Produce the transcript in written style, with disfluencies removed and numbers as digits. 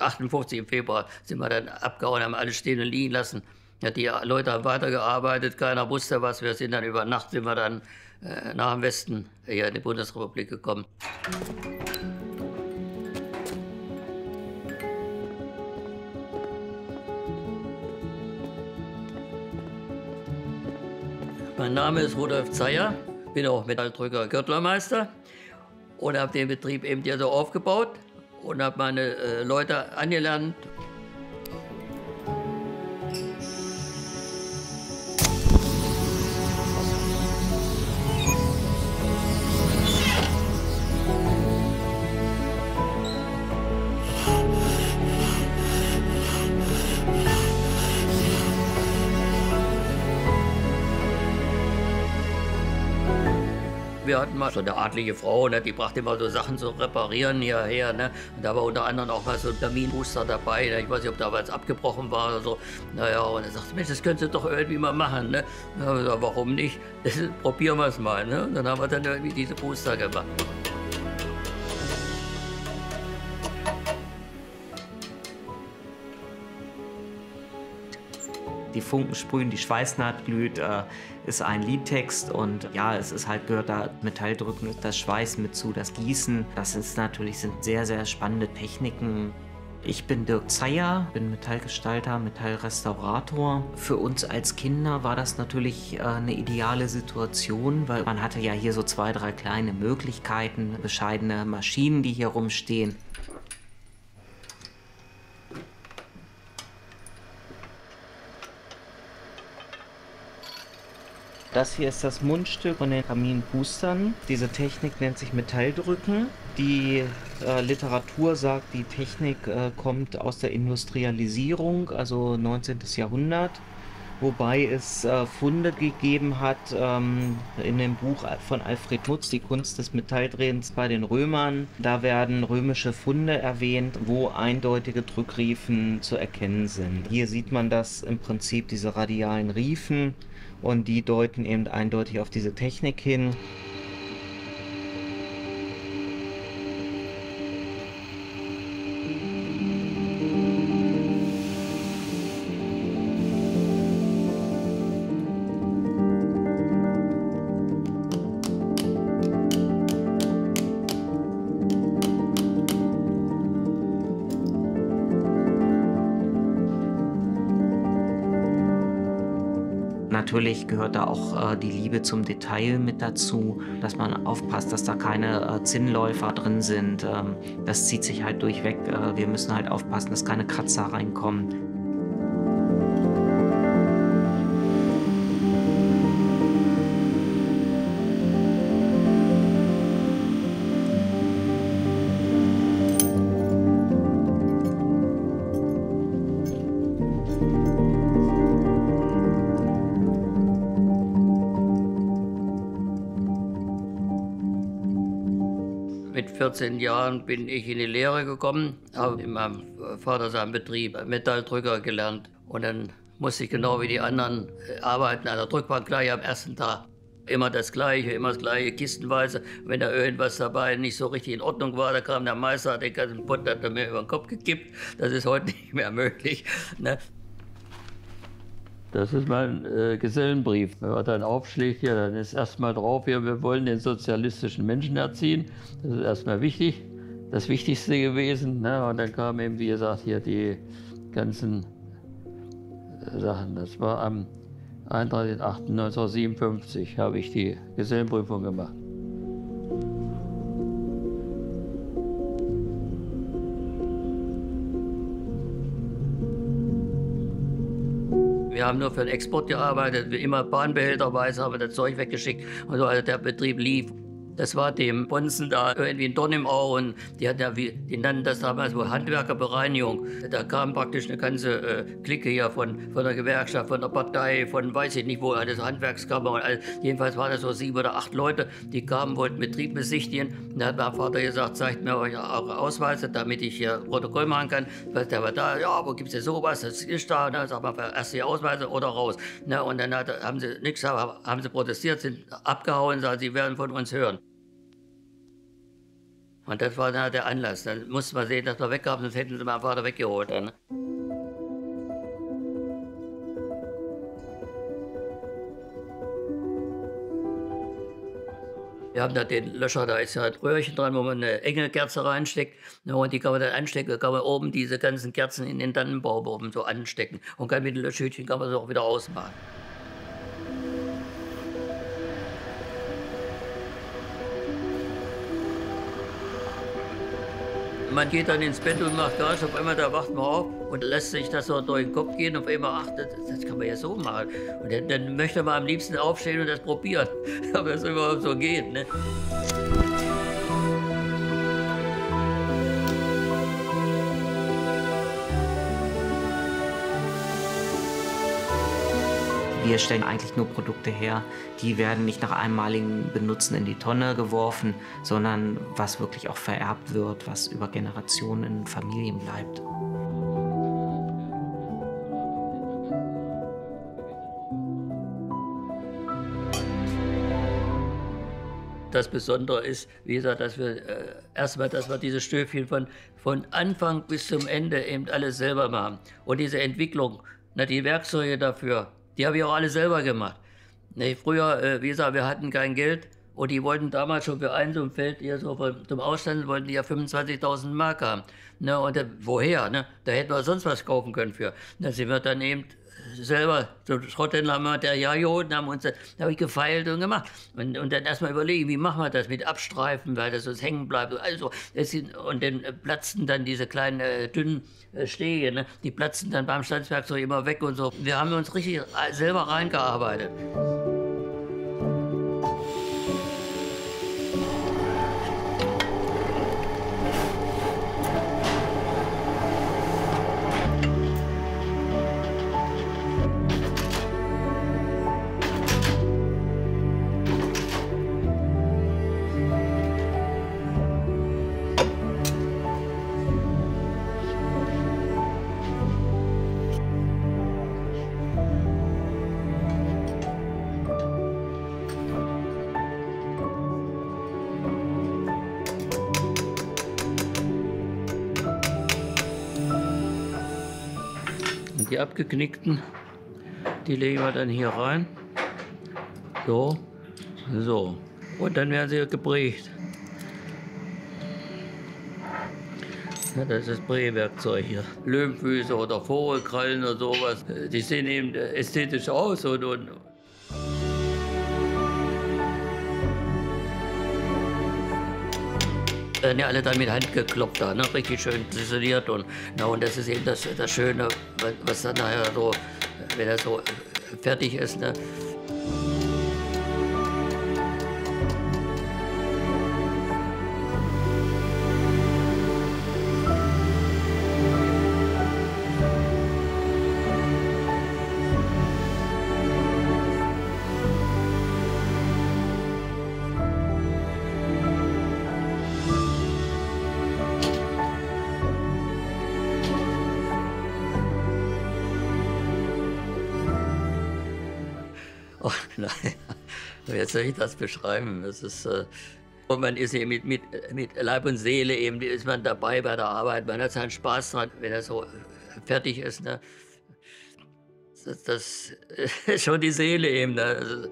58 im Februar sind wir dann abgehauen, haben alles stehen und liegen lassen. Ja, die Leute haben weitergearbeitet, keiner wusste was. Wir sind dann über Nacht sind wir dann nach dem Westen hier in die Bundesrepublik gekommen. Mein Name ist Rudolf Zeyer, bin auch Metalldrücker Gürtlermeister und habe den Betrieb eben hier so aufgebaut und habe meine Leute angelernt. Wir hatten mal so eine adlige Frau, ne, die brachte immer so Sachen zu reparieren hierher. Ne? Und da war unter anderem auch mal so ein Kaminbooster dabei. Ne? Ich weiß nicht, ob da was abgebrochen war oder so. Naja, und er sagte, Mensch, das könntest du doch irgendwie mal machen. Ne? Na, gesagt, warum nicht? Probieren wir es mal. Ne? Und dann haben wir dann irgendwie diese Booster gemacht. Die Funken sprühen, die Schweißnaht glüht, ist ein Liedtext und ja, es ist halt, gehört da Metalldrücken, das Schweißen mit zu, das Gießen. Das ist natürlich, sind sehr, sehr spannende Techniken. Ich bin Dirk Zeyer, bin Metallgestalter, Metallrestaurator. Für uns als Kinder war das natürlich eine ideale Situation, weil man hatte ja hier so 2, 3 kleine Möglichkeiten, bescheidene Maschinen, die hier rumstehen. Das hier ist das Mundstück von den Kaminboostern. Diese Technik nennt sich Metalldrücken. Die Literatur sagt, die Technik kommt aus der Industrialisierung, also 19. Jahrhundert. Wobei es Funde gegeben hat in dem Buch von Alfred Nutz, Die Kunst des Metalldrehens bei den Römern. Da werden römische Funde erwähnt, wo eindeutige Drückriefen zu erkennen sind. Hier sieht man das im Prinzip, diese radialen Riefen. Und die deuten eben eindeutig auf diese Technik hin. Natürlich gehört da auch die Liebe zum Detail mit dazu, dass man aufpasst, dass da keine Zinnläufer drin sind. Das zieht sich halt durchweg. Wir müssen halt aufpassen, dass keine Kratzer reinkommen. Mit 14 Jahren bin ich in die Lehre gekommen, habe in meinem Vater seinem Betrieb Metalldrücker gelernt. Und dann musste ich genau wie die anderen arbeiten an der Drückbank gleich am ersten Tag. Immer das Gleiche, kistenweise. Wenn da irgendwas dabei nicht so richtig in Ordnung war, da kam der Meister, den ganzen Pott hat er mir über den Kopf gekippt. Das ist heute nicht mehr möglich. Ne? Das ist mein Gesellenbrief. Wenn man dann aufschlägt, hier, dann ist erstmal drauf, hier, wir wollen den sozialistischen Menschen erziehen. Das ist erstmal wichtig, das Wichtigste gewesen. Ne? Und dann kamen eben, wie gesagt, hier die ganzen Sachen. Das war am 31.08.1957 habe ich die Gesellenprüfung gemacht. Wir haben nur für den Export gearbeitet, wie immer bahnbehälterweise haben wir das Zeug weggeschickt und so, also der Betrieb lief. Das war dem Bonzen da irgendwie ein Dorn im Auge und die nannten das damals wohl Handwerkerbereinigung. Da kam praktisch eine ganze Clique hier von der Gewerkschaft, von der Partei, von weiß ich nicht wo, alles Handwerkskammer und alles. Jedenfalls waren das so 7 oder 8 Leute, die kamen, wollten Betrieb besichtigen. Und da hat mein Vater gesagt, zeigt mir eure Ausweise, damit ich hier Protokoll machen kann. Der war da, ja, wo gibt's denn sowas? Das ist da. Und dann sagt man, erst die Ausweise oder raus. Na, und dann haben sie nichts, haben sie protestiert, sind abgehauen, sagen, sie werden von uns hören. Und das war dann der Anlass. Dann musste man sehen, dass wir weg haben, sonst hätten sie meinen Vater weggeholt. Dann, ne? Wir haben da den Löscher, da ist ja ein Röhrchen dran, wo man eine enge Kerze reinsteckt. Ne, und die kann man dann anstecken, da kann man oben diese ganzen Kerzen in den Tannenbaum oben so anstecken. Und kann mit dem Löschhütchen kann man sie auch wieder ausmachen. Man geht dann ins Bett und macht Gas, auf einmal da wacht man auf und lässt sich das so durch den Kopf gehen. Auf einmal, ach, das kann man ja so machen. Und dann möchte man am liebsten aufstehen und das probieren, ob das überhaupt so geht. Ne? Wir stellen eigentlich nur Produkte her, die werden nicht nach einmaligem Benutzen in die Tonne geworfen, sondern was wirklich auch vererbt wird, was über Generationen in Familien bleibt. Das Besondere ist, wie gesagt, dass wir erstmal, dass wir diese Stöfchen von Anfang bis zum Ende eben alles selber machen. Und diese Entwicklung, na, die Werkzeuge dafür, die habe ich auch alle selber gemacht. Ne, früher, wie gesagt, wir hatten kein Geld und die wollten damals schon für ein so ein Feld hier so zum Ausstand, wollten die ja 25.000 Mark haben. Ne, und woher? Ne? Da hätten wir sonst was kaufen können für. Da sind wir dann eben selber so Schrotthändler Material geholt und haben uns, da habe ich gefeilt und gemacht. Und dann erstmal überlegen, wie machen wir das mit Abstreifen, weil das sonst hängen bleibt. Also, und dann platzten dann diese kleinen, dünnen Stege, ne? Die platzten dann beim Stanzwerkzeug immer weg und so. Wir haben uns richtig selber reingearbeitet. Und die abgeknickten, die legen wir dann hier rein. So, so. Und dann werden sie geprägt. Ja, das ist das Prägwerkzeug hier. Löwenfüße oder Vogelkrallen oder sowas. Die sehen eben ästhetisch aus und werden ja alle dann mit Hand geklopft, da, ne? Richtig schön ziseliert und das ist eben das Schöne, was dann nachher so, wenn er so fertig ist. Ne? Oh, nein, jetzt soll ich das beschreiben. Das ist, und man ist eben mit Leib und Seele eben, ist man dabei bei der Arbeit. Man hat seinen Spaß dran, wenn er so fertig ist. Ne? Das ist schon die Seele eben. Ne? Also,